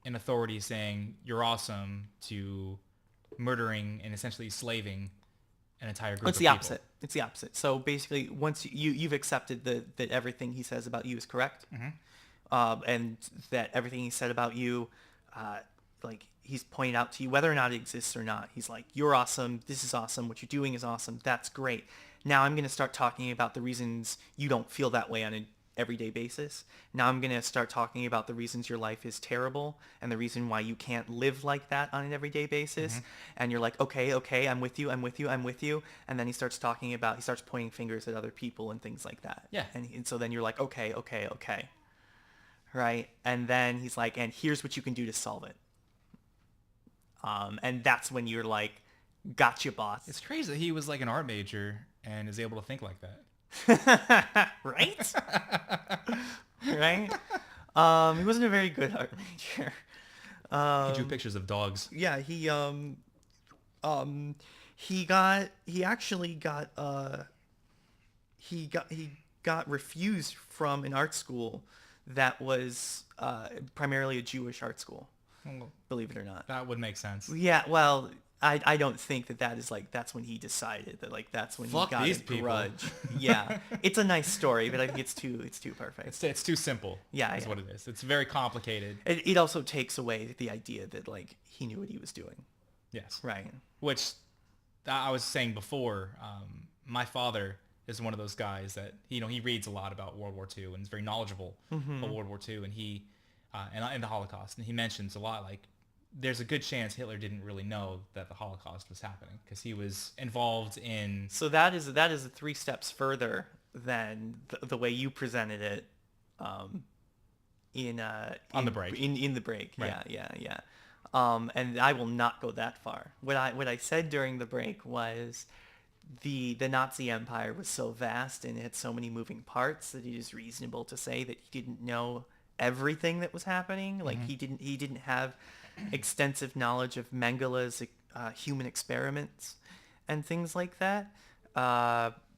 in authority saying you're awesome to murdering and essentially slaving an entire group of people? It's the opposite. So basically, once you've accepted that everything he says about you is correct, and that everything he said about you, like, he's pointed out to you whether or not it exists or not. He's like, you're awesome. This is awesome. What you're doing is awesome. That's great. Now I'm going to start talking about the reasons you don't feel that way on an everyday basis. Now I'm going to start talking about the reasons your life is terrible and the reason why you can't live like that on an everyday basis. And you're like, okay, I'm with you. And then he starts pointing fingers at other people and things like that. Yeah. And so then you're like, okay. Right. And then he's like, and here's what you can do to solve it. And that's when you're like, gotcha, boss. It's crazy that he was like an art major and is able to think like that. Right? Right? He wasn't a very good art major. He drew pictures of dogs. Yeah, he got refused from an art school that was primarily a Jewish art school, believe it or not. That would make sense. Yeah, well, I don't think that is like, that's when he decided that, like, that's when Fuck he got these a people. grudge. Yeah, it's a nice story, but I think it's too perfect. It's too simple. Yeah, is what it is. It's very complicated. It also takes away the idea that, like, he knew what he was doing. Yes. Right. Which I was saying before, my father is one of those guys that, he reads a lot about World War II and is very knowledgeable about World War II, and he and the Holocaust, and he mentions a lot, like, there's a good chance Hitler didn't really know that the Holocaust was happening because he was involved in. So that is 3 steps further than the way you presented it, on the break. In the break. Right. Yeah. And I will not go that far. What I said during the break was the Nazi Empire was so vast and it had so many moving parts that it is reasonable to say that he didn't know everything that was happening. Like, he didn't have extensive knowledge of Mengele's human experiments and things like that,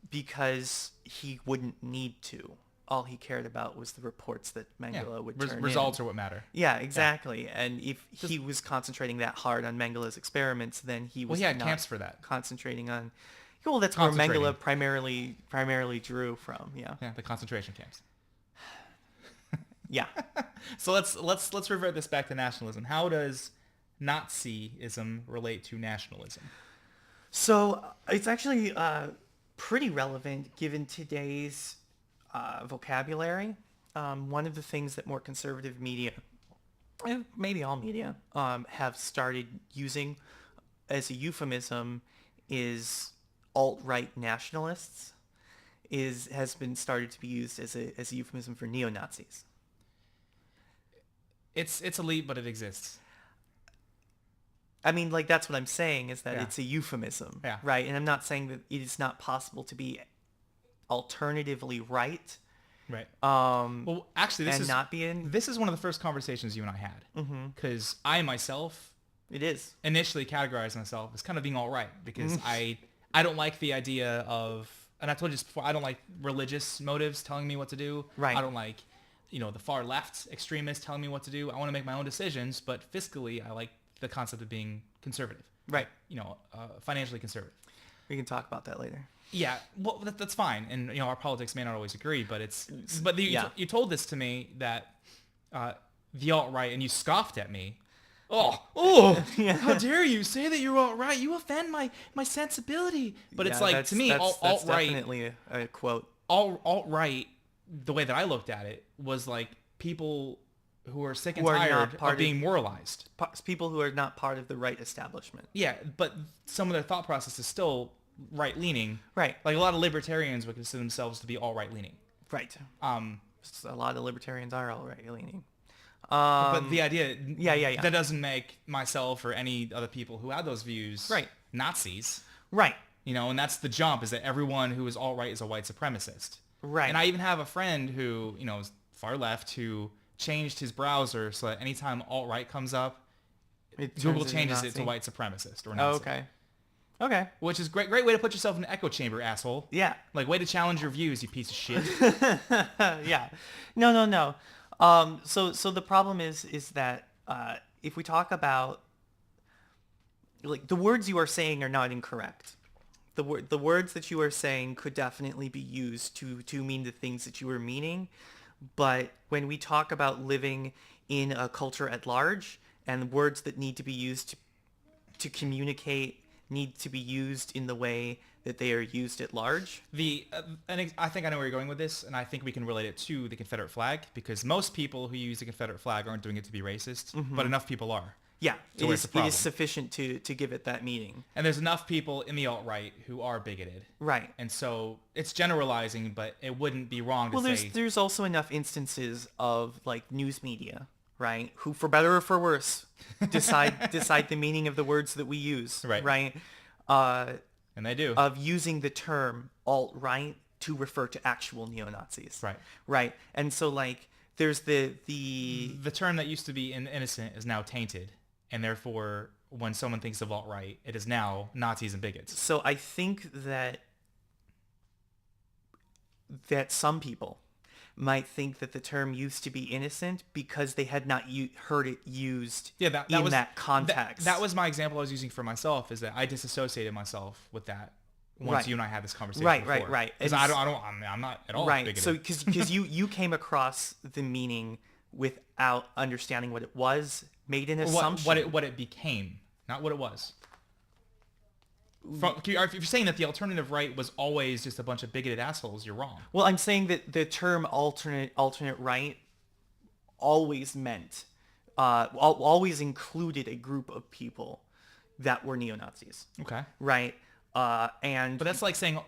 because he wouldn't need to. All he cared about was the reports that Mengele would turn results in. are what matter. Yeah, exactly. Yeah. And if he was concentrating that hard on Mengele's experiments, then he was had not camps for that. concentrating on. Well, that's where Mengele primarily drew from. Yeah. Yeah, the concentration camps. Yeah. So let's revert this back to nationalism. How does Nazism relate to nationalism? So it's actually pretty relevant given today's vocabulary. one of the things that more conservative media, maybe all media, have started using as a euphemism is alt-right nationalists. Has been started to be used as a euphemism for neo-Nazis. It's elite, but it exists. I mean, like, that's what I'm saying, is that Yeah. it's a euphemism, Yeah. right? And I'm not saying that it is not possible to be alternatively right. Right. Um, Well, actually, and not be in. this is one of the first conversations you and I had. Because I myself It is. initially categorized myself as kind of being all right because I don't like the idea of, and I told you this before, I don't like religious motives telling me what to do. Right. I don't like, the far left extremists telling me what to do. I want to make my own decisions, but fiscally, I like the concept of being conservative. Right. Financially conservative. We can talk about that later. Yeah, well, that's fine, and our politics may not always agree, but Yeah. you told this to me that the alt-right, and you scoffed at me. Oh, Yeah. how dare you say that you're alt-right? You offend my sensibility. But it's Yeah, like, to me, that's alt-right, definitely a quote. alt-right, the way that I looked at it was like people who are sick and Who are not tired part of being moralized. People who are not part of the right establishment. Yeah, but some of their thought process is still right-leaning. Right. Like a lot of libertarians would consider themselves to be all right-leaning. Right. Um, A lot of libertarians are all right leaning. but the idea, yeah. that doesn't make myself or any other people who have those views Right. Nazis. Right. And that's the jump, is that everyone who is alt-right is a white supremacist. Right. And I even have a friend who, is far left, who changed his browser so that anytime alt-right comes up, Google changes it to white supremacist or Nazi. Okay. Which is great way to put yourself in an echo chamber, asshole. Yeah. Like, way to challenge your views, you piece of shit. Yeah. No. So the problem is that if we talk about, like, the words you are saying are not incorrect. The words that you are saying could definitely be used to mean the things that you are meaning, but when we talk about living in a culture at large, and words that need to be used to communicate need to be used in the way that they are used at large. And I think I know where you're going with this, and I think we can relate it to the Confederate flag, because most people who use the Confederate flag aren't doing it to be racist, but enough people are. Yeah, So where's the it problem? is sufficient to give it that meaning. And there's enough people in the alt-right who are bigoted. Right. And so it's generalizing, but it wouldn't be wrong to Well, say... there's also enough instances of, like, news media, right, who, for better or for worse, decide the meaning of the words that we use. Right. Right. And they do. Of using the term alt-right to refer to actual neo-Nazis. Right. Right. And so, like, there's the term that used to be innocent is now tainted, and therefore, when someone thinks of alt-right, it is now Nazis and bigots. So I think that some people might think that the term used to be innocent because they had not heard it used in that context. That was my example I was using for myself, is that I disassociated myself with that once Right. you and I had this conversation Right. before. Because I'm not at all right. bigoted. So because you came across the meaning without understanding what it was, made an assumption. What it became, not what it was. If you're saying that the alternative right was always just a bunch of bigoted assholes, you're wrong. Well, I'm saying that the term alternate right always meant, always included a group of people that were neo-Nazis. Okay. Right. But that's like saying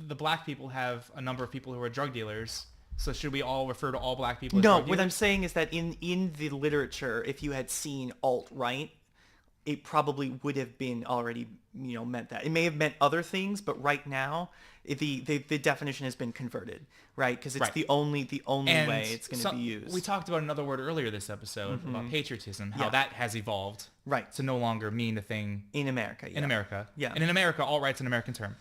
the black people have a number of people who are drug dealers. So should we all refer to all black people as drug No, dealers? what I'm saying is that in the literature, if you had seen alt-right, it probably would have been already, meant that. It may have meant other things, but right now, the definition has been converted, right? Because it's Right. the only And way it's going to be used. We talked about another word earlier this episode about patriotism, how Yeah. that has evolved Right. to no longer mean the thing In America, yeah. in America. Yeah. And in America, alt-right's an American term.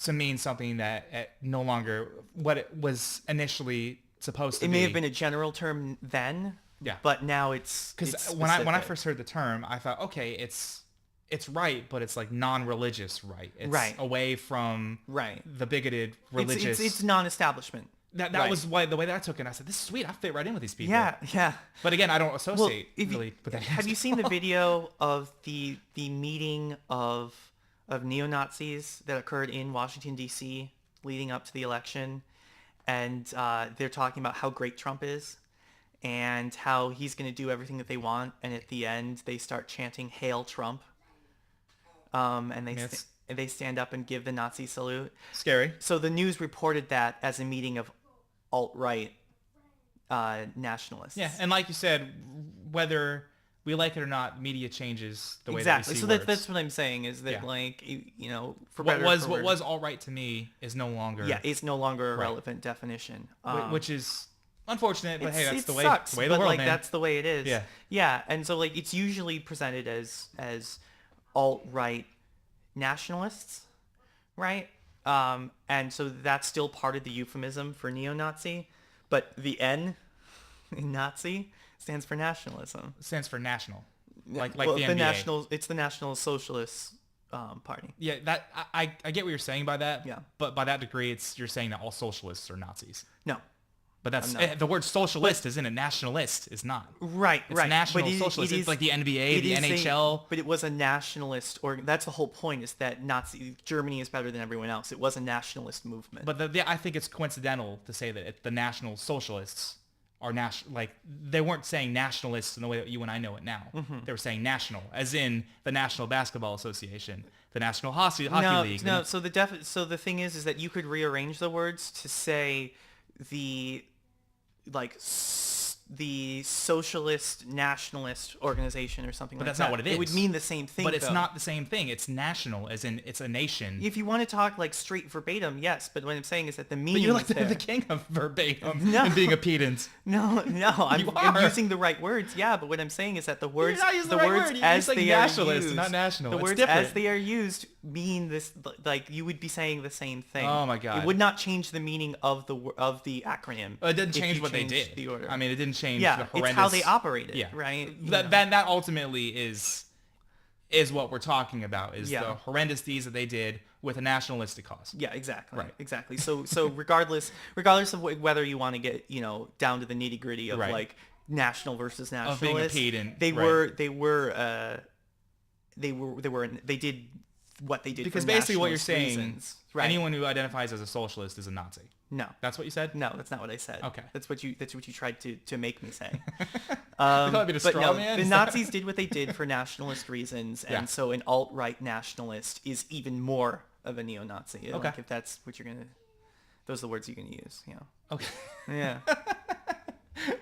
To mean something that no longer what it was initially supposed to It be. may have been a general term then, Yeah. but now it's Because it's when I specific. first heard the term, I thought, okay, it's right, but it's like non-religious right. It's Right. away from Right. the bigoted religious. It's non-establishment. that right. was the way that I took it. I said, this is sweet. I fit right in with these people. Yeah. But again, I don't Well, associate really with that. have you seen the video of the meeting of neo-Nazis that occurred in Washington, D.C. leading up to the election? and they're talking about how great Trump is and how he's going to do everything that they want. And at the end, they start chanting "Hail Trump," and they stand up and give the Nazi salute. Scary. So the news reported that as a meeting of alt-right nationalists. Yeah, and like you said, whether we like it or not, media changes the way exactly. that we see So words. that's what I'm saying is that like for what better was or for what worse, was all right to me is no longer. yeah, it's no longer a relevant definition. Which is unfortunate, but hey, that's the way sucks, the way of the but world, like man. that's the way it is. Yeah. Yeah, and so like it's usually presented as alt-right nationalists, right? And so that's still part of the euphemism for neo-Nazi, but the N in Nazi stands for nationalism. It stands for national, like well, the the NBA. national. It's the National Socialist Party. Yeah, that I get what you're saying by that. Yeah. But by that degree, you're saying that all socialists are Nazis. No. But that's I'm not. the word socialist isn't a nationalist is not. Right, It's right. national But socialist. It's like the NBA, it the is NHL. But it was a nationalist, or that's the whole point, is that Germany is better than everyone else. It was a nationalist movement. But I think it's coincidental to say that the National Socialists are like they weren't saying nationalists in the way that you and I know it now. They were saying national, as in the National Basketball Association, the National Hockey League. No. So the thing is that you could rearrange the words to say the the socialist nationalist organization or something But like that's that. not what it is. It would mean the same thing. But it's though. not the same thing. It's national, as in it's a nation. If you want to talk like straight verbatim, yes. But what I'm saying is that the meaning. But you're like is there. the king of verbatim No. and being a pedant. No, I'm are. using the right words. Yeah, but what I'm saying is that the words, You're not using the the right words word. You're as saying they nationalist are used, and not national. The It's words different. as they are used mean this. Like you would be saying the same thing. Oh my God. It would not change the meaning of the acronym. It didn't if change you what they changed did. The order. I mean, it didn't change yeah, the horrendous. it's how they operated. Yeah. Right. You That know. that ultimately is what we're talking about. Is Yeah. the horrendous deeds that they did with a nationalistic cause. Yeah, exactly. Right. Exactly. So regardless of whether you want to get down to the nitty gritty of Right. like national versus Of being a nationalist, pedant. they Right. they did what they did Because for basically what you're nationalist saying, reasons. Right. anyone who identifies as a socialist is a Nazi. No. That's what you said? No, that's not what I said. Okay. That's what you tried to make me say. thought it'd be the but straw no, man? the Nazis did what they did for nationalist reasons, and Yeah. so an alt-right nationalist is even more of a neo-Nazi. Okay. Like if that's what you're gonna, those are the words you're gonna use. Okay. Yeah.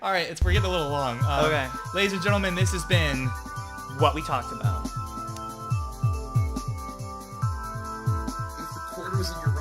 All right, we're getting a little long. Okay. Ladies and gentlemen, this has been What we talked about. If the cord was in your